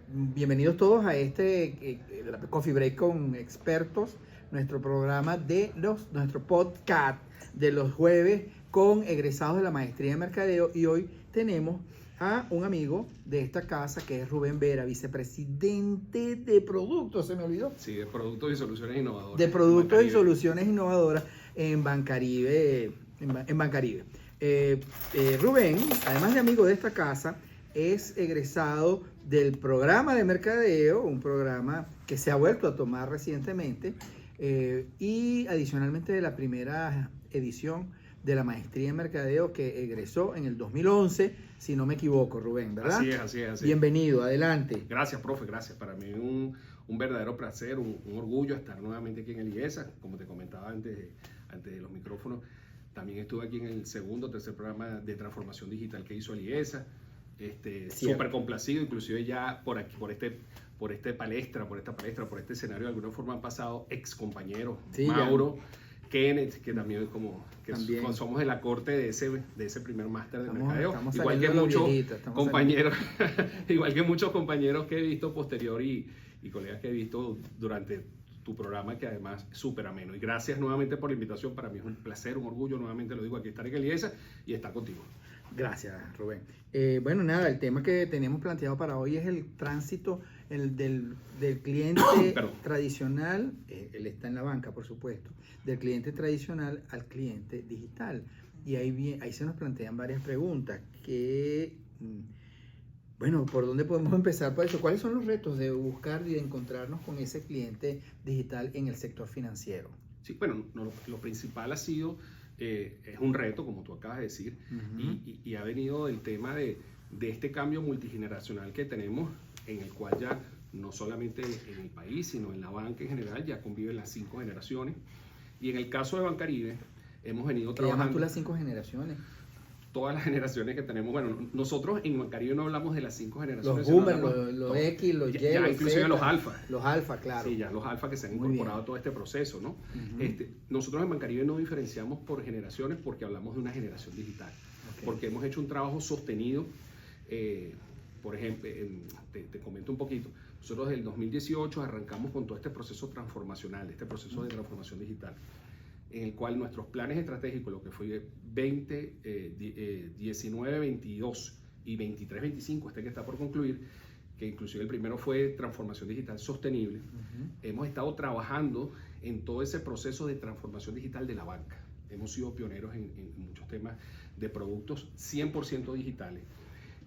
Bienvenidos todos a Coffee Break con expertos, nuestro programa nuestro podcast de los jueves con egresados de la maestría de mercadeo, y hoy tenemos a un amigo de esta casa que es Rubén Vera, vicepresidente de productos, se me olvidó. Sí, de productos y soluciones innovadoras. De productos y soluciones innovadoras en Bancaribe. Rubén, además de amigo de esta casa, es egresado del programa de mercadeo, un programa que se ha vuelto a tomar recientemente, y adicionalmente de la primera edición de la maestría en mercadeo que egresó en el 2011, si no me equivoco, Rubén, ¿verdad? Así es. Bienvenido, adelante. Gracias, profe, gracias. Para mí un verdadero placer, un orgullo estar nuevamente aquí en el IESA. Como te comentaba antes de los micrófonos, también estuve aquí en el segundo o tercer programa de transformación digital que hizo el IESA. Súper complacido, inclusive ya por esta palestra, por este escenario, de alguna forma han pasado ex compañeros, sí, Mauro, Kenneth, que también somos de la corte de ese primer máster de mercadeo, igual que muchos compañeros que he visto posterior y colegas que he visto durante tu programa, que además es súper ameno. Y gracias nuevamente por la invitación. Para mí es un placer, un orgullo, nuevamente lo digo, aquí estar en el IESA y estar contigo. Gracias, Rubén. Bueno, nada, el tema que tenemos planteado para hoy es el tránsito del cliente tradicional, él está en la banca, por supuesto, del cliente tradicional al cliente digital. Y ahí se nos plantean varias preguntas. ¿Por dónde podemos empezar por eso? ¿Cuáles son los retos de buscar y de encontrarnos con ese cliente digital en el sector financiero? Sí, bueno, lo principal ha sido... es un reto, como tú acabas de decir, y ha venido del tema de este cambio multigeneracional que tenemos, en el cual ya no solamente en el país, sino en la banca en general, ya conviven las 5 generaciones. Y en el caso de Bancaribe, hemos venido trabajando... ¿Qué llamas tú las 5 generaciones? Todas las generaciones que tenemos. Bueno, nosotros en Bancaribe no hablamos de las 5 generaciones. Los boomers, los X, los Y, ya inclusive los alfa. Los alfa, claro. Sí, ya los alfa que se han incorporado a todo este proceso, ¿no? Nosotros en Bancaribe no diferenciamos por generaciones porque hablamos de una generación digital. Okay. Porque hemos hecho un trabajo sostenido. Por ejemplo, te comento un poquito. Nosotros desde el 2018 arrancamos con todo este proceso transformacional, este proceso de transformación digital, en el cual nuestros planes estratégicos, lo que fue 19, 22 y 23, 25, que está por concluir, que inclusive el primero fue transformación digital sostenible, hemos estado trabajando en todo ese proceso de transformación digital de la banca. Hemos sido pioneros en muchos temas de productos 100% digitales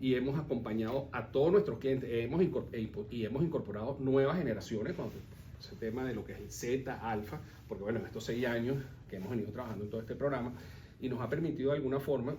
y hemos acompañado a todos nuestros clientes y hemos incorporado nuevas generaciones con ese tema de lo que es el Z, alfa, porque bueno, en estos 6 años que hemos venido trabajando en todo este programa, y nos ha permitido de alguna forma,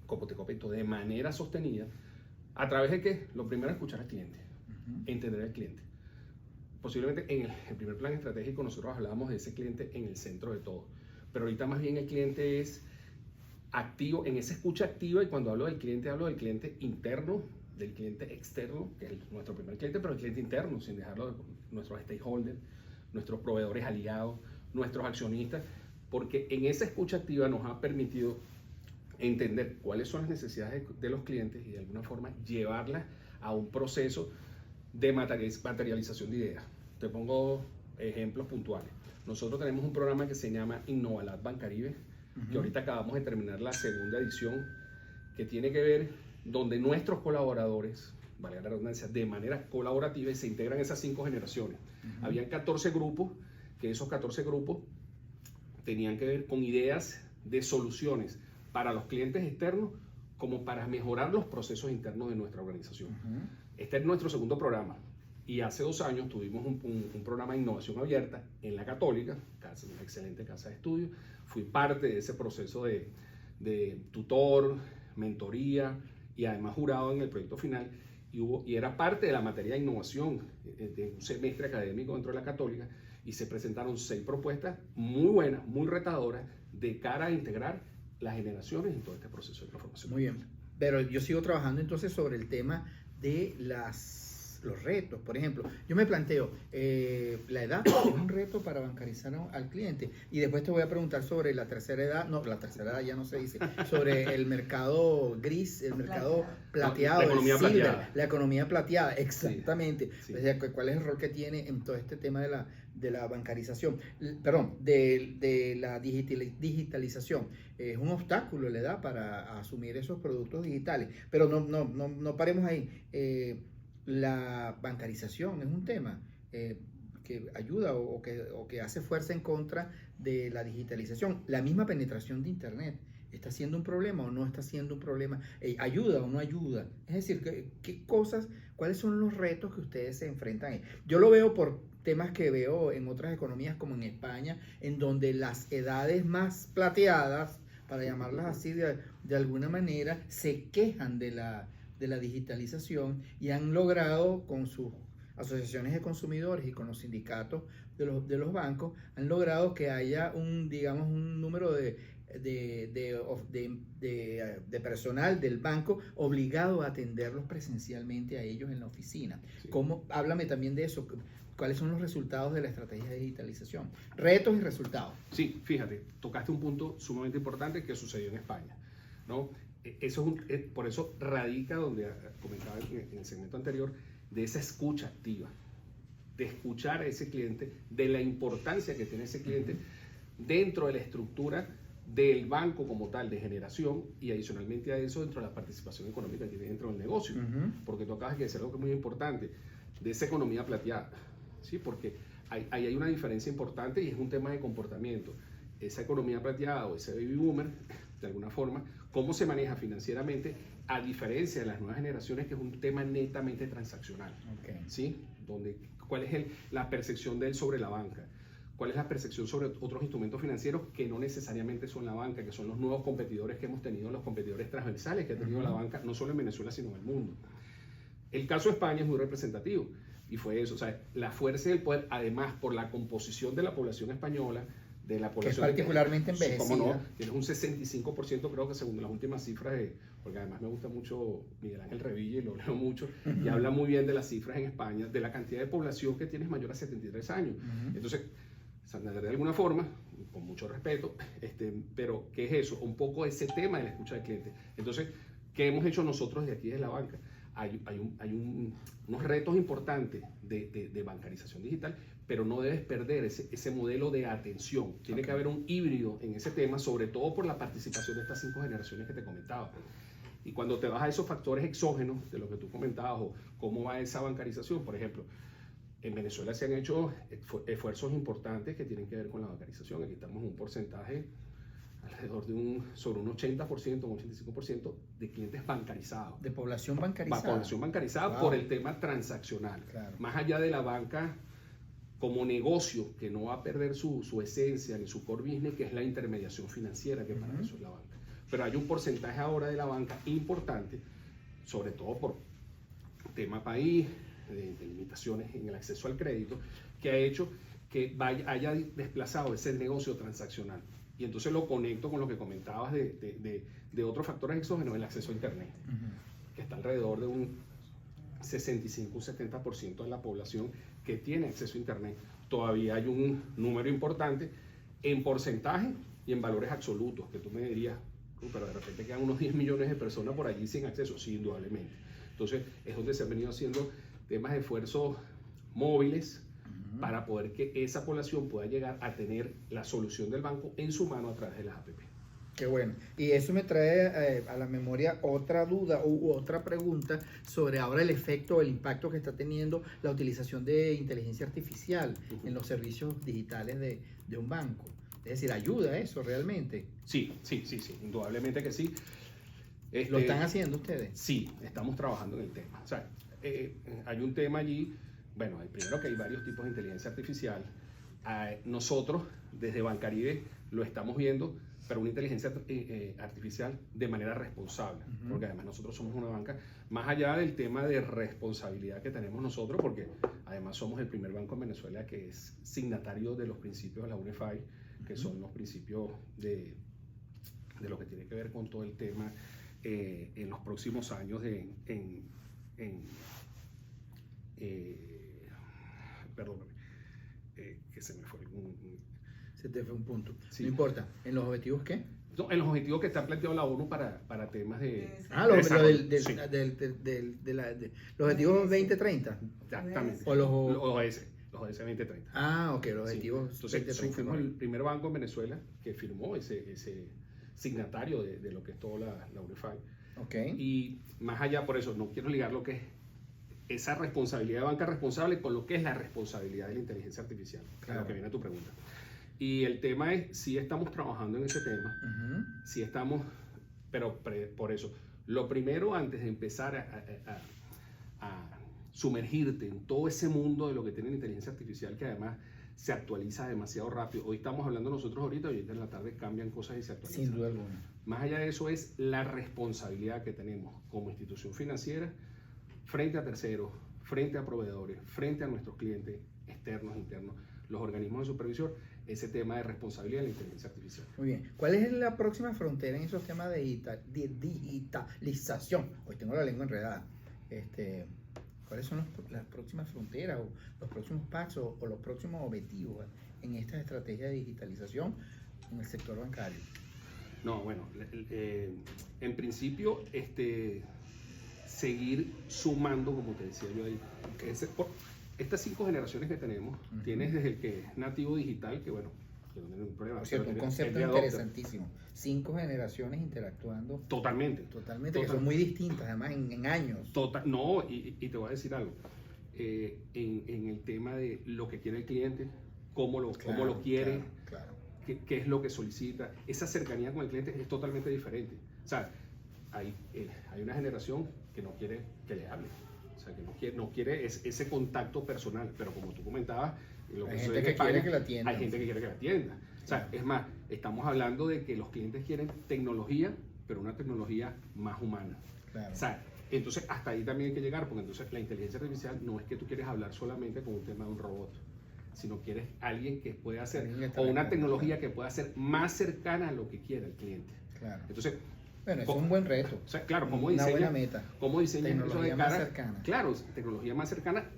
como te comento, de manera sostenida, a través de que lo primero es escuchar al cliente, entender al cliente. Posiblemente en el primer plan estratégico nosotros hablábamos de ese cliente en el centro de todo, pero ahorita más bien el cliente es activo, en esa escucha activa, y cuando hablo del cliente interno, del cliente externo, que es nuestro primer cliente, pero el cliente interno, sin dejarlo de nuestros stakeholders, nuestros proveedores aliados, nuestros accionistas, porque en esa escucha activa nos ha permitido entender cuáles son las necesidades de los clientes y de alguna forma llevarlas a un proceso de materialización de ideas. Te pongo ejemplos puntuales. Nosotros tenemos un programa que se llama Innovalab Bancaribe, que ahorita acabamos de terminar la segunda edición, que tiene que ver donde nuestros colaboradores, valga la redundancia, de manera colaborativa, se integran esas 5 generaciones. Habían 14 grupos, que esos 14 grupos tenían que ver con ideas de soluciones para los clientes externos como para mejorar los procesos internos de nuestra organización. Este es nuestro segundo programa. Y hace 2 años tuvimos un programa de innovación abierta en la Católica, una excelente casa de estudio. Fui parte de ese proceso de tutor, mentoría y además jurado en el proyecto final. Y era parte de la materia de innovación de un semestre académico dentro de la Católica. Y se presentaron 6 propuestas muy buenas, muy retadoras, de cara a integrar las generaciones en todo este proceso de transformación. Muy bien. Pero yo sigo trabajando entonces sobre el tema de los los retos. Por ejemplo, yo me planteo, la edad es un reto para bancarizar al cliente. Y después te voy a preguntar sobre la tercera edad. No, la tercera edad ya no se dice. Sobre el mercado gris, el mercado plateado, la economía el silver, plateada. La economía plateada, exactamente. Sí. O sea, ¿cuál es el rol que tiene en todo este tema de la bancarización? Perdón, de la digitalización. Es un obstáculo la edad para asumir esos productos digitales. Pero no paremos ahí. La bancarización es un tema que ayuda o que hace fuerza en contra de la digitalización. La misma penetración de Internet está siendo un problema o no está siendo un problema, ayuda o no ayuda. Es decir, cuáles son los retos que ustedes se enfrentan ahí. Yo lo veo por temas que veo en otras economías como en España, en donde las edades más plateadas, para llamarlas así de alguna manera, se quejan de la digitalización y han logrado con sus asociaciones de consumidores y con los sindicatos de los bancos, han logrado que haya un número de personal del banco obligado a atenderlos presencialmente a ellos en la oficina. Sí. Háblame también de eso. ¿Cuáles son los resultados de la estrategia de digitalización? Retos y resultados. Sí, fíjate, tocaste un punto sumamente importante que sucedió en España, ¿no? Por eso radica donde comentaba en el segmento anterior, de esa escucha activa, de escuchar a ese cliente, de la importancia que tiene ese cliente dentro de la estructura del banco como tal, de generación, y adicionalmente a eso dentro de la participación económica que tiene dentro del negocio. Porque tú acabas de decir algo que es muy importante, de esa economía plateada, ¿sí? Porque ahí hay una diferencia importante y es un tema de comportamiento. Esa economía plateada o ese baby boomer, de alguna forma, cómo se maneja financieramente, a diferencia de las nuevas generaciones, que es un tema netamente transaccional. Okay. ¿Sí? ¿Cuál es la percepción de él sobre la banca? ¿Cuál es la percepción sobre otros instrumentos financieros que no necesariamente son la banca, que son los nuevos competidores que hemos tenido, los competidores transversales que ha tenido la banca, no solo en Venezuela, sino en el mundo? El caso de España es muy representativo y fue eso, o sea, la fuerza del poder, además por la composición de la población española, de la población que es particularmente envejecida. ¿Cómo no? Tienes un 65%, creo que según las últimas cifras, porque además me gusta mucho Miguel Ángel Revilla y lo leo mucho, y habla muy bien de las cifras en España, de la cantidad de población que tienes mayor a 73 años. Entonces, Santander, de alguna forma, con mucho respeto, pero ¿qué es eso? Un poco ese tema de la escucha del cliente. Entonces, ¿qué hemos hecho nosotros de aquí desde la banca? Hay unos retos importantes de bancarización digital, pero no debes perder ese modelo de atención. Tiene que haber un híbrido en ese tema, sobre todo por la participación de estas 5 generaciones que te comentaba. Y cuando te vas a esos factores exógenos de lo que tú comentabas, o cómo va esa bancarización, por ejemplo, en Venezuela se han hecho esfuerzos importantes que tienen que ver con la bancarización. Aquí estamos en un porcentaje alrededor de sobre un 80%, un 85% de clientes bancarizados. De población bancarizada. Población bancarizada, wow, por el tema transaccional. Claro. Más allá de la banca como negocio, que no va a perder su esencia ni su core business, que es la intermediación financiera, que para eso es la banca. Pero hay un porcentaje ahora de la banca importante, sobre todo por tema país, de limitaciones en el acceso al crédito, que ha hecho que haya desplazado ese negocio transaccional. Y entonces lo conecto con lo que comentabas de otros factores exógenos, el acceso a Internet, que está alrededor de un 65, 70% de la población que tiene acceso a Internet. Todavía hay un número importante en porcentaje y en valores absolutos, que tú me dirías, pero de repente quedan unos 10 millones de personas por allí sin acceso. Sí, indudablemente. Entonces es donde se han venido haciendo temas de esfuerzos móviles para poder que esa población pueda llegar a tener la solución del banco en su mano a través de las APP. Qué bueno. Y eso me trae a la memoria otra duda u otra pregunta sobre ahora el efecto o el impacto que está teniendo la utilización de inteligencia artificial en los servicios digitales de un banco. Es decir, ¿ayuda eso realmente? Sí, indudablemente que sí. ¿Lo están haciendo ustedes? Sí, estamos trabajando en el tema. O sea, hay un tema allí, bueno, primero que hay varios tipos de inteligencia artificial. Nosotros, desde Bancaribe, lo estamos viendo, pero una inteligencia artificial de manera responsable, porque además nosotros somos una banca, más allá del tema de responsabilidad que tenemos nosotros, porque además somos el primer banco en Venezuela que es signatario de los principios de la UNEFI, que son los principios de lo que tiene que ver con todo el tema en los próximos años perdóname, que se me fue Se te fue un punto. Sí. No importa. ¿En los objetivos qué? No, en los objetivos que está planteado la ONU para temas de Lo desarrollo. del, Sí, los objetivos 2030. exactamente. O Los ODS 2030. Ok, los Sí. objetivos Entonces, 2030. fuimos el primer banco en Venezuela que firmó ese signatario de lo que es toda la UNIFI. Ok. Y más allá, por eso, no quiero ligar lo que es esa responsabilidad de banca responsable con lo que es la responsabilidad de la inteligencia artificial, Claro. a lo que viene a tu pregunta. Y el tema es, si estamos trabajando en ese tema, Ujú. si estamos, pero por eso, lo primero antes de empezar a sumergirte en todo ese mundo de lo que tiene la inteligencia artificial, que además se actualiza demasiado rápido. Hoy estamos hablando nosotros ahorita, y ahorita en la tarde cambian cosas y se actualizan. Sin duda alguna. Más allá de eso es la responsabilidad que tenemos como institución financiera frente a terceros, frente a proveedores, frente a nuestros clientes externos, internos, los organismos de supervisión, ese tema de responsabilidad de la inteligencia artificial. Muy bien. ¿Cuál es la próxima frontera en esos temas de digitalización? Hoy tengo la lengua enredada. ¿Cuáles son las próximas fronteras o los próximos pasos o los próximos objetivos en esta estrategia de digitalización en el sector bancario? No, bueno, en principio, seguir sumando, como te decía yo ahí. Estas 5 generaciones que tenemos, tienes desde el que es nativo digital, que bueno, que no tiene ningún problema. Por cierto, un concepto interesantísimo. 5 generaciones interactuando. Totalmente. Que son muy distintas, además, en años. No, y te voy a decir algo. En el tema de lo que quiere el cliente, cómo lo quiere, Claro. qué es lo que solicita, esa cercanía con el cliente es totalmente diferente. O sea, hay una generación que no quiere que le hable. O sea, que no quiere ese contacto personal, pero como tú comentabas, Hay gente que quiere que la atienda. Hay gente que quiere que la atienda. O sea, es más, estamos hablando de que los clientes quieren tecnología, pero una tecnología más humana. Claro. O sea, entonces hasta ahí también hay que llegar, porque entonces la inteligencia artificial no es que tú quieres hablar solamente con un tema de un robot, sino quieres alguien que pueda hacer, o una tecnología que pueda ser más cercana a lo que quiera el cliente. Claro. Entonces, bueno, es un buen reto. O sea, claro, ¿cómo una diseña, buena meta. ¿cómo diseña Tecnología eso de cara? más cercana. Claro, tecnología más cercana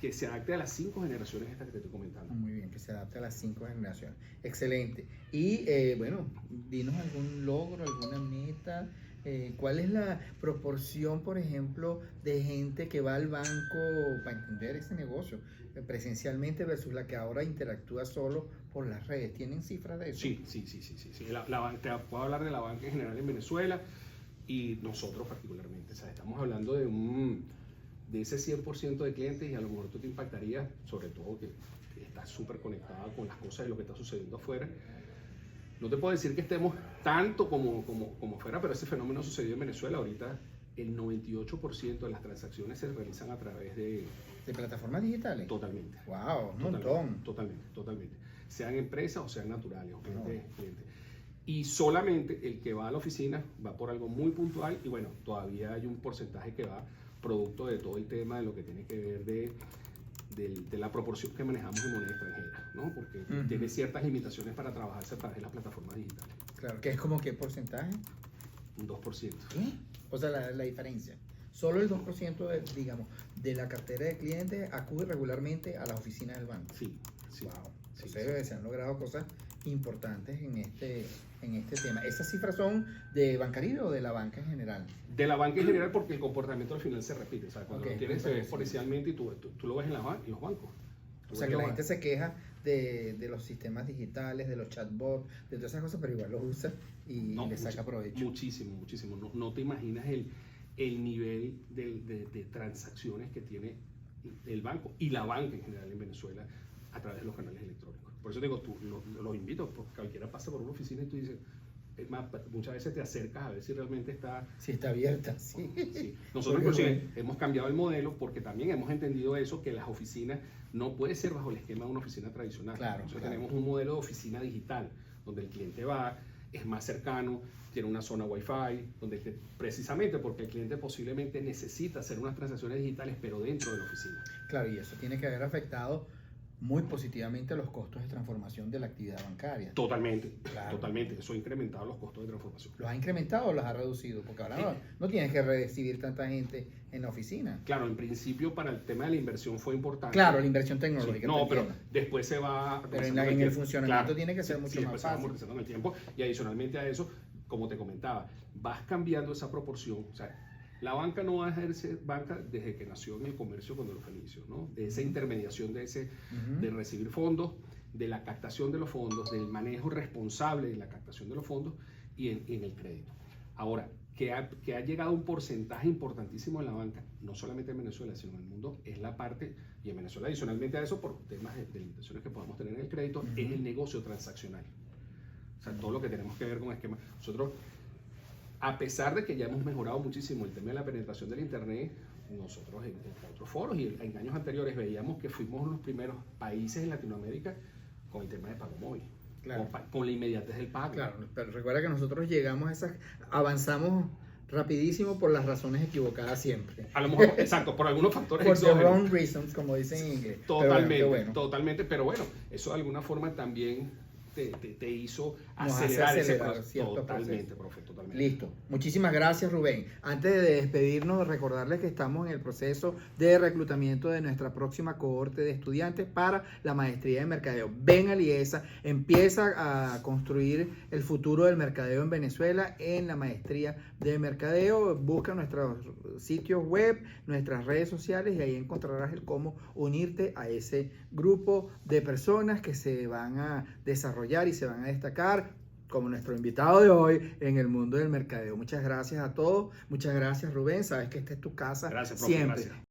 que se adapte a las 5 generaciones estas que te estoy comentando. Muy bien, que se adapte a las 5 generaciones. Excelente. Y bueno, dinos algún logro, alguna meta. ¿Cuál es la proporción, por ejemplo, de gente que va al banco para entender ese negocio presencialmente versus la que ahora interactúa solo por las redes? ¿Tienen cifras de eso? Sí. Te puedo hablar de la banca en general en Venezuela y nosotros particularmente. O sea, estamos hablando de ese 100% de clientes, y a lo mejor tú te impactarías, sobre todo que estás súper conectado con las cosas de lo que está sucediendo afuera. No te puedo decir que estemos tanto como fuera, pero ese fenómeno sucedió en Venezuela. Ahorita el 98% de las transacciones se realizan a través de plataformas digitales. Totalmente. Wow, un montón. Totalmente. Sean empresas o sean naturales o clientes. Y solamente el que va a la oficina va por algo muy puntual, y bueno, todavía hay un porcentaje que va producto de todo el tema de lo que tiene que ver de la proporción que manejamos en moneda extranjera, ¿no? Porque tiene ciertas limitaciones para trabajarse a través de las plataformas digitales. Claro, que es como qué porcentaje. Un 2%. ¿Qué? O sea, la diferencia. Solo el 2% digamos, de la cartera de clientes acude regularmente a las oficinas del banco. Sí. Wow. Entonces se han logrado cosas importantes en este tema. ¿Esas cifras son de Bancaribe o de la banca en general? De la banca en general, porque el comportamiento al final se repite. O sea, cuando lo tienes se ve exponencialmente, y tú lo ves en los bancos. O sea, que la gente se queja de los sistemas digitales, de los chatbots, de todas esas cosas, pero igual los usa y le saca provecho. Muchísimo. No te imaginas el nivel de transacciones que tiene el banco y la banca en general en Venezuela a través de los canales electrónicos. Por eso digo, los invito, porque cualquiera pasa por una oficina y tú dices, es más, muchas veces te acercas a ver si realmente está... Si está abierta, sí. Nosotros inclusive hemos cambiado el modelo porque también hemos entendido eso, que las oficinas no puede ser bajo el esquema de una oficina tradicional. Nosotros tenemos un modelo de oficina digital, donde el cliente va, es más cercano, tiene una zona Wi-Fi, donde precisamente porque el cliente posiblemente necesita hacer unas transacciones digitales, pero dentro de la oficina. Claro, y eso tiene que haber afectado muy positivamente los costos de transformación de la actividad bancaria. Totalmente, Claro. totalmente. Eso ha incrementado los costos de transformación. ¿Los ha incrementado o los ha reducido? Porque ahora no tienes que recibir tanta gente en la oficina. Claro, en principio para el tema de la inversión fue importante. Claro, la inversión Sí, tecnológica. no, te pero entiendo. después se va... Pero en amortizando el tiempo. funcionamiento tiene que ser mucho más después se va fácil. amortizando en el tiempo. Y adicionalmente a eso, como te comentaba, vas cambiando esa proporción. O sea, la banca no va a ejercer banca desde que nació en el comercio cuando los inicios, ¿no? De esa intermediación, de recibir fondos, de la captación de los fondos, del manejo responsable de la captación de los fondos y en el crédito. Ahora, que ha llegado un porcentaje importantísimo en la banca, no solamente en Venezuela, sino en el mundo, es la parte, y en Venezuela adicionalmente a eso, por temas de limitaciones que podamos tener en el crédito, es el negocio transaccional. O sea, todo lo que tenemos que ver con esquemas. Nosotros, a pesar de que ya hemos mejorado muchísimo el tema de la penetración del Internet, nosotros en otros foros y en años anteriores veíamos que fuimos los primeros países en Latinoamérica con el tema de pago móvil, Claro. con la inmediatez del pago. Claro, pero recuerda que nosotros avanzamos rapidísimo por las razones equivocadas siempre. A lo mejor, exacto, por algunos factores For the exógenos. wrong reasons, como dicen en inglés. Totalmente, Pero bueno. totalmente, pero bueno, eso de alguna forma también te hizo Nos hace acelerar ese acelerar proceso. ciertos Totalmente, procesos. profe, totalmente. Listo. Muchísimas gracias, Rubén. Antes de despedirnos, recordarles que estamos en el proceso de reclutamiento de nuestra próxima cohorte de estudiantes para la maestría de mercadeo. Ven a Liesa, empieza a construir el futuro del mercadeo en Venezuela en la maestría de mercadeo. Busca nuestros sitios web, nuestras redes sociales y ahí encontrarás el cómo unirte a ese grupo de personas que se van a desarrollar y se van a destacar como nuestro invitado de hoy en el mundo del mercadeo. Muchas gracias a todos. Muchas gracias, Rubén. Sabes que esta es tu casa Gracias, profe, siempre. gracias.